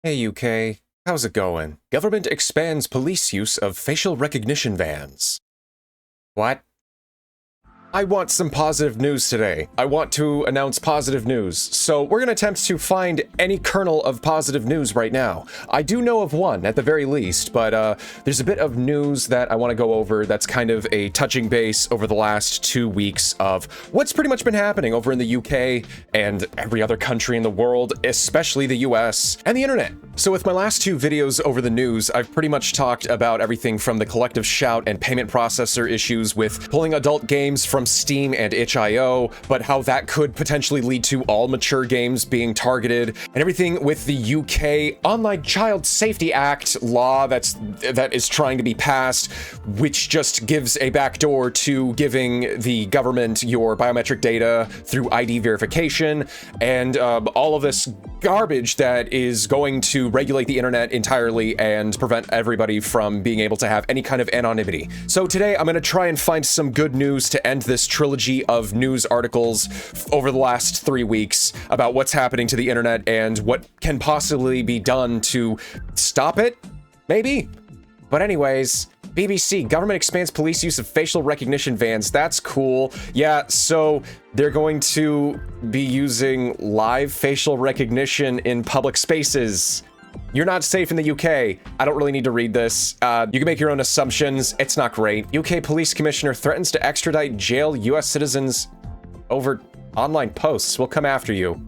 Hey UK, how's it going? Government expands police use of facial recognition vans. What? I want some positive news today. I want to announce positive news. So we're gonna attempt to find any kernel of positive news right now. I do know of one at the very least, but there's a bit of news that I want to go over that's kind of a touching base over the last 2 weeks of what's pretty much been happening over in the UK and every other country in the world, especially the US and the internet. So with my last 2 videos over the news, I've pretty much talked about everything from the collective shout and payment processor issues with pulling adult games from Steam and itchio, but how that could potentially lead to all mature games being targeted, and everything with the UK Online Child Safety Act law that is trying to be passed, which just gives a backdoor to giving the government your biometric data through ID verification, and all of this garbage that is going to regulate the internet entirely and prevent everybody from being able to have any kind of anonymity. So today I'm going to try and find some good news to end this trilogy of news articles over the last 3 weeks about what's happening to the internet and what can possibly be done to stop it, maybe? But anyways, BBC, government expands police use of facial recognition vans. That's cool. Yeah, so they're going to be using live facial recognition in public spaces. You're not safe in the UK. I don't really need to read this. You can make your own assumptions. It's not great. UK police commissioner threatens to extradite jail US citizens over online posts. We'll come after you.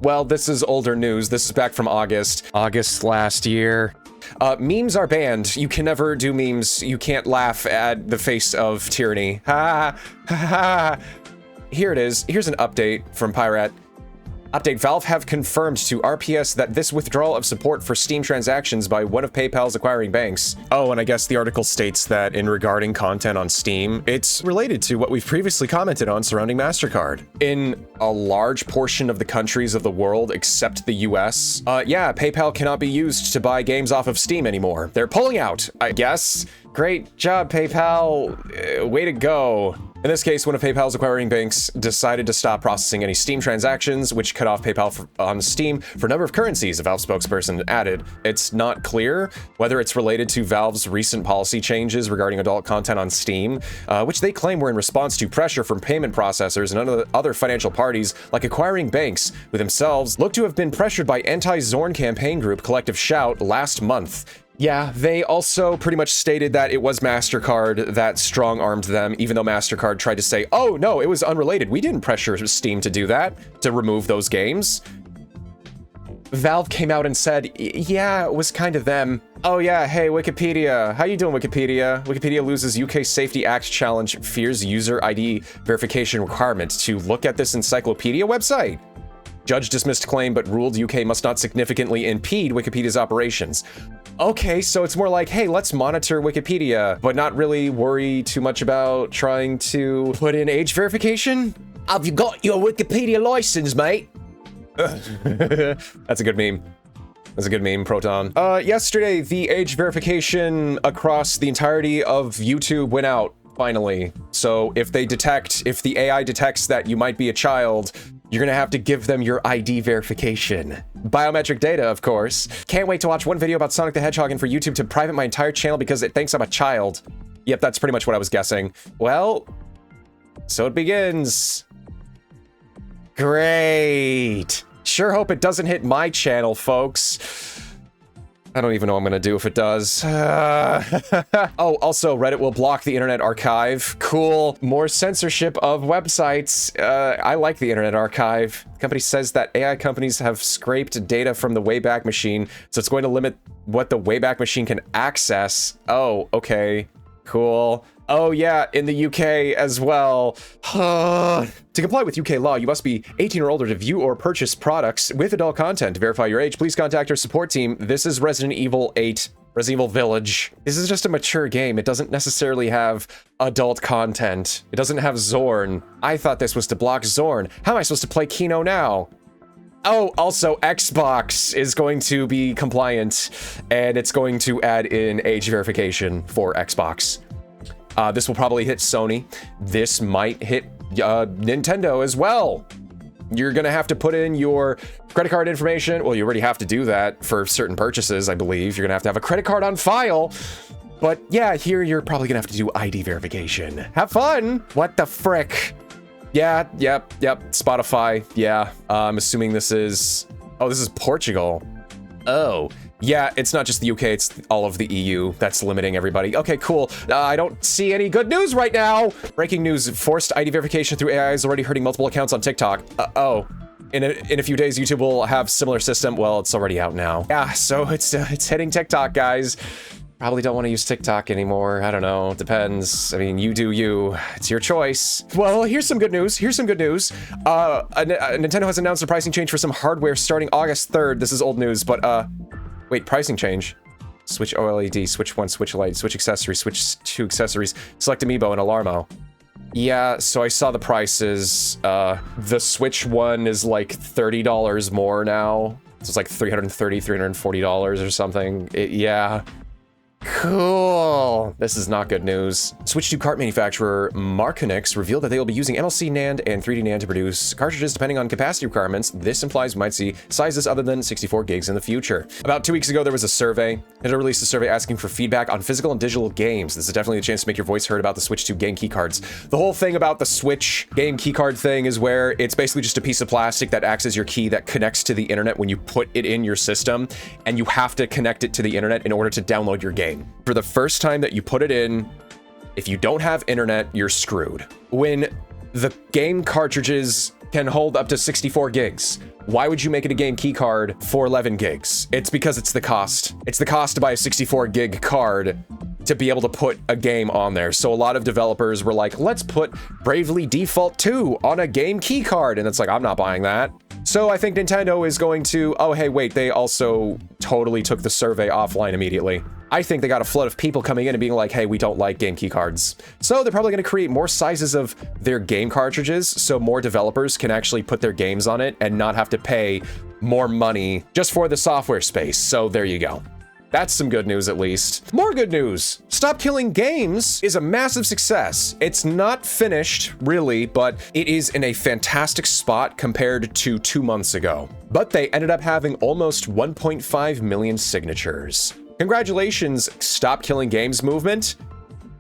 Well, this is older news. This is back from August last year. Memes are banned. You can never do memes. You can't laugh at the face of tyranny. Ha ha ha. Here it is. Here's an update from Pirate. Update, Valve have confirmed to RPS that this withdrawal of support for Steam transactions by one of PayPal's acquiring banks. Oh, and I guess the article states that in regarding content on Steam, it's related to what we've previously commented on surrounding MasterCard. In a large portion of the countries of the world, except the US, yeah, PayPal cannot be used to buy games off of Steam anymore. They're pulling out, I guess. Great job, PayPal. Way to go. In this case, one of PayPal's acquiring banks decided to stop processing any Steam transactions, which cut off PayPal on Steam for a number of currencies, a Valve spokesperson added. It's not clear whether it's related to Valve's recent policy changes regarding adult content on Steam, which they claim were in response to pressure from payment processors and other financial parties like acquiring banks, who themselves look to have been pressured by anti-Zorn campaign group Collective Shout last month. Yeah, they also pretty much stated that it was MasterCard that strong-armed them, even though MasterCard tried to say, oh, no, it was unrelated. We didn't pressure Steam to do that, to remove those games. Valve came out and said, yeah, it was kind of them. Oh yeah, hey, Wikipedia. How you doing, Wikipedia? Wikipedia loses UK Safety Act challenge, fears user ID verification requirements to look at this encyclopedia website. Judge dismissed claim but ruled UK must not significantly impede Wikipedia's operations. Okay, so it's more like, hey, let's monitor Wikipedia, but not really worry too much about trying to put in age verification? Have you got your Wikipedia license, mate? That's a good meme. That's a good meme, Proton. Yesterday, the age verification across the entirety of YouTube went out, finally. So if the AI detects that you might be a child, you're gonna have to give them your ID verification. Biometric data, of course. Can't wait to watch one video about Sonic the Hedgehog and for YouTube to private my entire channel because it thinks I'm a child. Yep, that's pretty much what I was guessing. Well, so it begins. Great. Sure hope it doesn't hit my channel, folks. I don't even know what I'm gonna do if it does. Oh, also, Reddit will block the Internet Archive. Cool. More censorship of websites. I like the Internet Archive. The company says that AI companies have scraped data from the Wayback Machine, so it's going to limit what the Wayback Machine can access. Oh, okay. Cool. Oh yeah, in the UK as well. To comply with UK law, you must be 18 or older to view or purchase products with adult content. To verify your age, please contact our support team. This is Resident Evil 8, Resident Evil Village. This is just a mature game. It doesn't necessarily have adult content. It doesn't have Zorn. I thought this was to block Zorn. How am I supposed to play Kino now? Oh, also Xbox is going to be compliant, and it's going to add in age verification for Xbox. This will probably hit Sony. This might hit Nintendo as well. You're gonna have to put in your credit card information. Well, you already have to do that for certain purchases, I believe. You're gonna have to have a credit card on file. But yeah, here you're probably gonna have to do ID verification. Have fun! What the frick? Yeah, yep. Spotify, yeah. I'm assuming this is... Oh, this is Portugal. Oh. Yeah, it's not just the UK, it's all of the EU. That's limiting everybody. Okay, cool. I don't see any good news right now. Breaking news, forced ID verification through AI is already hurting multiple accounts on TikTok. Oh. In a few days, YouTube will have similar system. Well, it's already out now. Yeah, so it's hitting TikTok, guys. Probably don't want to use TikTok anymore. I don't know. Depends. I mean, you do you. It's your choice. Well, here's some good news. Nintendo has announced a pricing change for some hardware starting August 3rd. This is old news, but wait, pricing change. Switch OLED, Switch 1, Switch Lite, Switch accessories, Switch 2 accessories, select Amiibo and Alarmo. Yeah, so I saw the prices. The Switch one is like $30 more now. So it's like $330, $340 or something. Yeah. Cool. This is not good news. Switch 2 cart manufacturer Marconix revealed that they will be using MLC NAND and 3D NAND to produce cartridges depending on capacity requirements. This implies we might see sizes other than 64 gigs in the future. About 2 weeks ago, there was a survey. It released a survey asking for feedback on physical and digital games. This is definitely a chance to make your voice heard about the Switch 2 game keycards. The whole thing about the Switch game keycard thing is where it's basically just a piece of plastic that acts as your key that connects to the internet when you put it in your system, and you have to connect it to the internet in order to download your game. For the first time that you put it in, if you don't have internet, you're screwed. When the game cartridges can hold up to 64 gigs, why would you make it a game key card for 11 gigs? It's because it's the cost. It's the cost to buy a 64 gig card to be able to put a game on there. So a lot of developers were like, let's put Bravely Default 2 on a game key card. And it's like, I'm not buying that. So I think Nintendo is going to, oh, hey, wait, they also totally took the survey offline immediately. I think they got a flood of people coming in and being like, hey, we don't like game key cards. So they're probably going to create more sizes of their game cartridges so more developers can actually put their games on it and not have to pay more money just for the software space. So there you go. That's some good news, at least. More good news. Stop Killing Games is a massive success. It's not finished, really, but it is in a fantastic spot compared to 2 months ago. But they ended up having almost 1.5 million signatures. Congratulations, Stop Killing Games movement.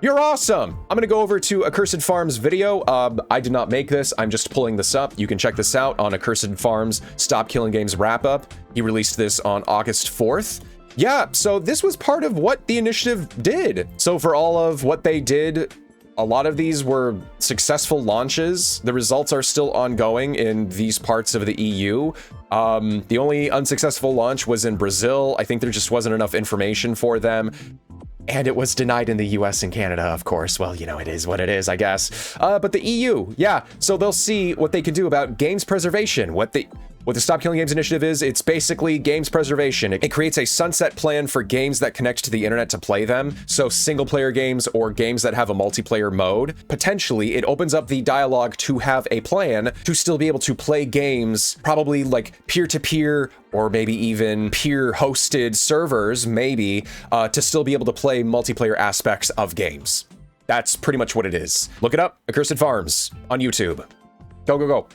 You're awesome. I'm gonna go over to Accursed Farms video. I did not make this. I'm just pulling this up. You can check this out on Accursed Farms Stop Killing Games wrap up. He released this on August 4th. Yeah, so this was part of what the initiative did. So for all of what they did, a lot of these were successful launches. The results are still ongoing in these parts of the EU. The only unsuccessful launch was in Brazil. I think there just wasn't enough information for them. And it was denied in the US and Canada, of course. Well, you know, it is what it is, I guess. But the EU, yeah. So they'll see what they can do about games preservation. What the Stop Killing Games initiative is, it's basically games preservation. It creates a sunset plan for games that connect to the internet to play them. So single player games or games that have a multiplayer mode. Potentially, it opens up the dialogue to have a plan to still be able to play games, probably like peer-to-peer or maybe even peer-hosted servers, maybe, to still be able to play multiplayer aspects of games. That's pretty much what it is. Look it up, Accursed Farms on YouTube. Go.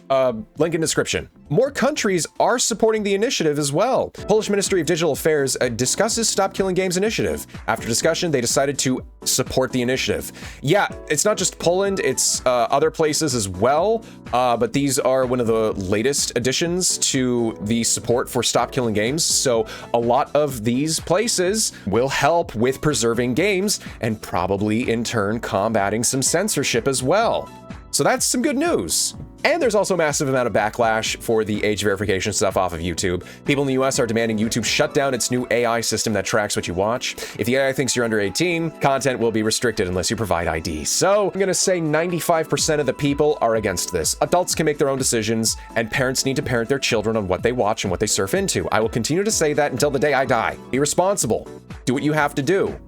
Link in description. More countries are supporting the initiative as well. Polish Ministry of Digital Affairs discusses Stop Killing Games initiative. After discussion, they decided to support the initiative. Yeah, it's not just Poland, it's other places as well, but these are one of the latest additions to the support for Stop Killing Games. So a lot of these places will help with preserving games and probably in turn combating some censorship as well. So that's some good news. And there's also a massive amount of backlash for the age verification stuff off of YouTube. People in the US are demanding YouTube shut down its new AI system that tracks what you watch. If the AI thinks you're under 18, content will be restricted unless you provide ID. So I'm gonna say 95% of the people are against this. Adults can make their own decisions, and parents need to parent their children on what they watch and what they surf into. I will continue to say that until the day I die. Be responsible. Do what you have to do.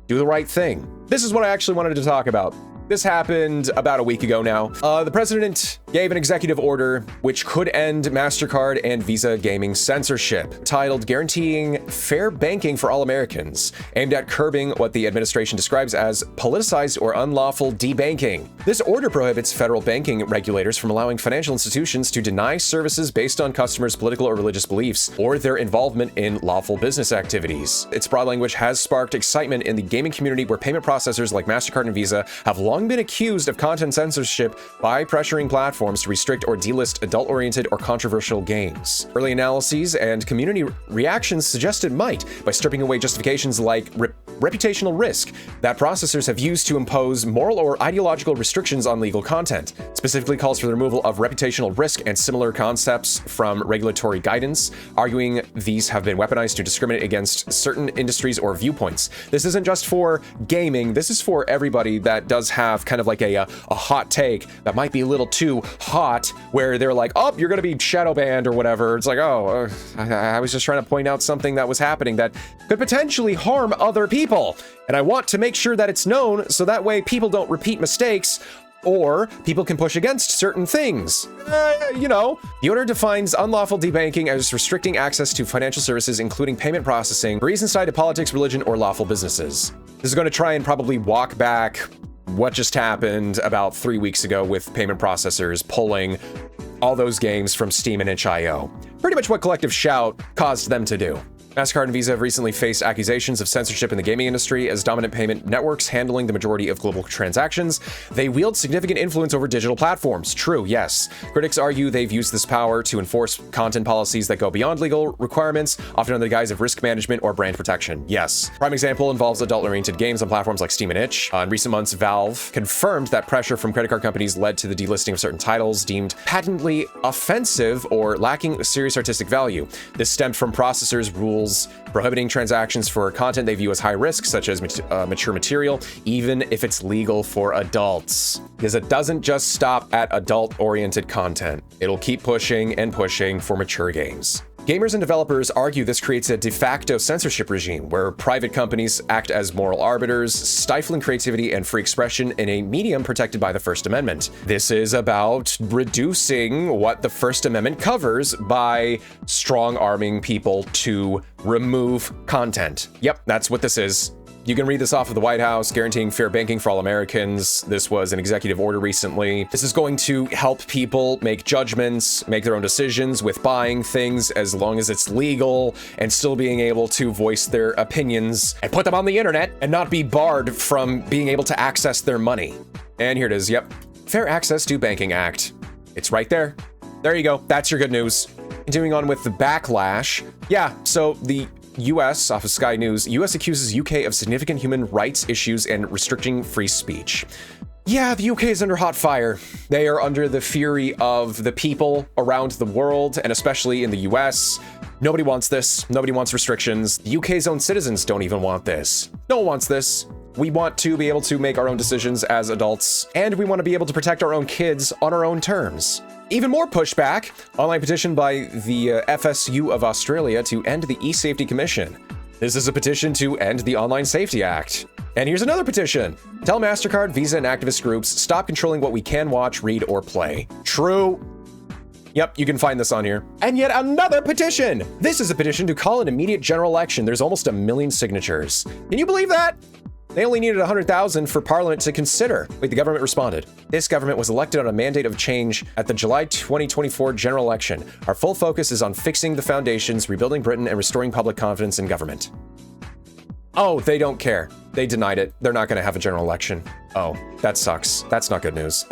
Do the right thing. This is what I actually wanted to talk about. This happened about a week ago now. The president gave an executive order which could end MasterCard and Visa gaming censorship, titled Guaranteeing Fair Banking for All Americans, aimed at curbing what the administration describes as politicized or unlawful debanking. This order prohibits federal banking regulators from allowing financial institutions to deny services based on customers' political or religious beliefs or their involvement in lawful business activities. Its broad language has sparked excitement in the gaming community, where payment processors like MasterCard and Visa have long been accused of content censorship by pressuring platforms to restrict or delist adult-oriented or controversial games. Early analyses and community reactions suggest it might, by stripping away justifications like reputational risk that processors have used to impose moral or ideological restrictions on legal content. Specifically calls for the removal of reputational risk and similar concepts from regulatory guidance, arguing these have been weaponized to discriminate against certain industries or viewpoints. This isn't just for gaming, this is for everybody that does have kind of like a hot take that might be a little too hot, where they're like, oh, you're gonna be shadow banned or whatever. It's like, oh, I was just trying to point out something that was happening that could potentially harm other people. And I want to make sure that it's known so that way people don't repeat mistakes, or people can push against certain things. You know. The order defines unlawful debanking as restricting access to financial services, including payment processing, for reasons tied to politics, religion, or lawful businesses. This is going to try and probably walk back what just happened about 3 weeks ago with payment processors pulling all those games from Steam and itchio. Pretty much what Collective Shout caused them to do. MasterCard and Visa have recently faced accusations of censorship in the gaming industry as dominant payment networks handling the majority of global transactions. They wield significant influence over digital platforms. True, yes. Critics argue they've used this power to enforce content policies that go beyond legal requirements, often under the guise of risk management or brand protection. Yes. Prime example involves adult-oriented games on platforms like Steam and itch. In recent months, Valve confirmed that pressure from credit card companies led to the delisting of certain titles deemed patently offensive or lacking serious artistic value. This stemmed from processors' rules prohibiting transactions for content they view as high risk, such as mature material, even if it's legal for adults. Because it doesn't just stop at adult-oriented content. It'll keep pushing and pushing for mature games. Gamers and developers argue this creates a de facto censorship regime where private companies act as moral arbiters, stifling creativity and free expression in a medium protected by the First Amendment. This is about reducing what the First Amendment covers by strong-arming people to remove content. Yep, that's what this is. You can read this off of the White House, guaranteeing fair banking for all Americans. This was an executive order recently. This is going to help people make judgments, make their own decisions with buying things as long as it's legal, and still being able to voice their opinions and put them on the internet and not be barred from being able to access their money. And here it is, yep. Fair Access to Banking Act. It's right there. There you go. That's your good news. Continuing on with the backlash. Yeah, so the US, off of Sky News, US accuses UK of significant human rights issues and restricting free speech. Yeah, the UK is under hot fire. They are under the fury of the people around the world, and especially in the US. Nobody wants this. Nobody wants restrictions. The UK's own citizens don't even want this. No one wants this. We want to be able to make our own decisions as adults, and we want to be able to protect our own kids on our own terms. Even more pushback, online petition by the FSU of Australia to end the eSafety Commission. This is a petition to end the Online Safety Act. And here's another petition. Tell MasterCard, Visa, and activist groups, stop controlling what we can watch, read, or play. True. Yep, you can find this on here. And yet another petition! This is a petition to call an immediate general election. There's almost 1 million signatures. Can you believe that? They only needed 100,000 for Parliament to consider. Wait, the government responded. This government was elected on a mandate of change at the July 2024 general election. Our full focus is on fixing the foundations, rebuilding Britain, and restoring public confidence in government. Oh, they don't care. They denied it. They're not going to have a general election. Oh, that sucks. That's not good news.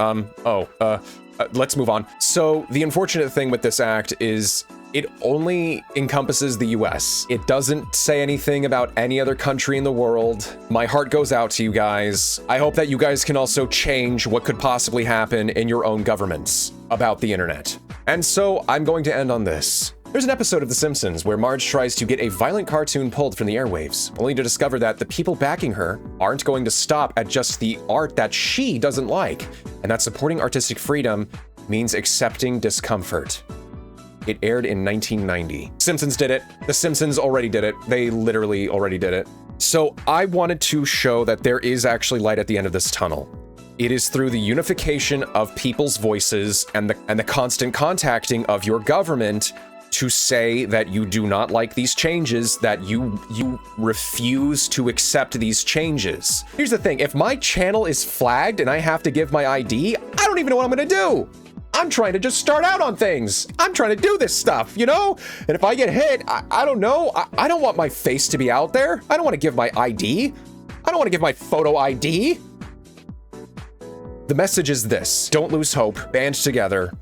Let's move on. So the unfortunate thing with this act is it only encompasses the US. It doesn't say anything about any other country in the world. My heart goes out to you guys. I hope that you guys can also change what could possibly happen in your own governments about the internet. And so I'm going to end on this. There's an episode of The Simpsons where Marge tries to get a violent cartoon pulled from the airwaves, only to discover that the people backing her aren't going to stop at just the art that she doesn't like, and that supporting artistic freedom means accepting discomfort. It aired in 1990. Simpsons did it. The Simpsons already did it. They literally already did it. So I wanted to show that there is actually light at the end of this tunnel. It is through the unification of people's voices and the constant contacting of your government to say that you do not like these changes, that you refuse to accept these changes. Here's the thing, if my channel is flagged and I have to give my ID, I don't even know what I'm gonna do. I'm trying to just start out on things. I'm trying to do this stuff, you know? And if I get hit, I don't know. I don't want my face to be out there. I don't want to give my ID. I don't want to give my photo ID. The message is this: don't lose hope. Band together.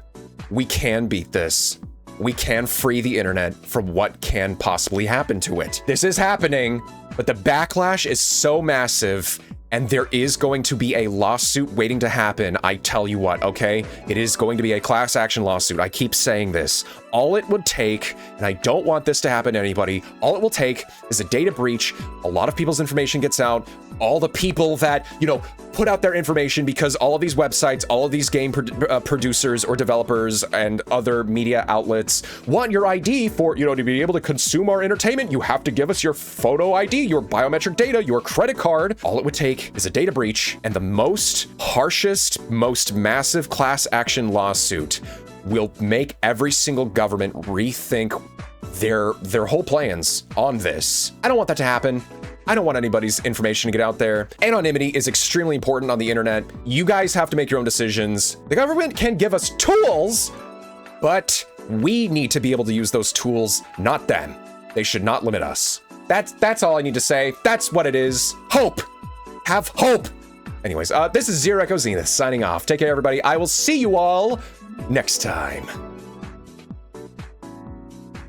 We can beat this. We can free the internet from what can possibly happen to it. This is happening, but the backlash is so massive, and there is going to be a lawsuit waiting to happen. I tell you what, okay? It is going to be a class action lawsuit. I keep saying this. All it would take, and I don't want this to happen to anybody, all it will take is a data breach. A lot of people's information gets out. All the people that, you know, put out their information, because all of these websites, all of these game producers or developers and other media outlets want your ID for, you know, to be able to consume our entertainment. You have to give us your photo ID, your biometric data, your credit card. All it would take is a data breach, and the most harshest, most massive class action lawsuit will make every single government rethink their whole plans on this. I don't want that to happen. I don't want anybody's information to get out there. Anonymity is extremely important on the internet. You guys have to make your own decisions. The government can give us tools, but we need to be able to use those tools, not them. They should not limit us. That's all I need to say. That's what it is. Hope. Have hope. Anyways, this is ZeroEchoZenith signing off. Take care, everybody. I will see you all next time.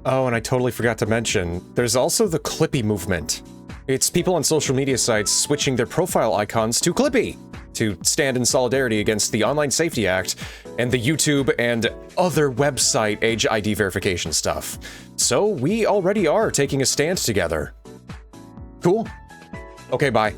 Oh, and I totally forgot to mention, there's also the Clippy movement. It's people on social media sites switching their profile icons to Clippy to stand in solidarity against the Online Safety Act and the YouTube and other website age ID verification stuff. So we already are taking a stand together. Cool. Okay, bye.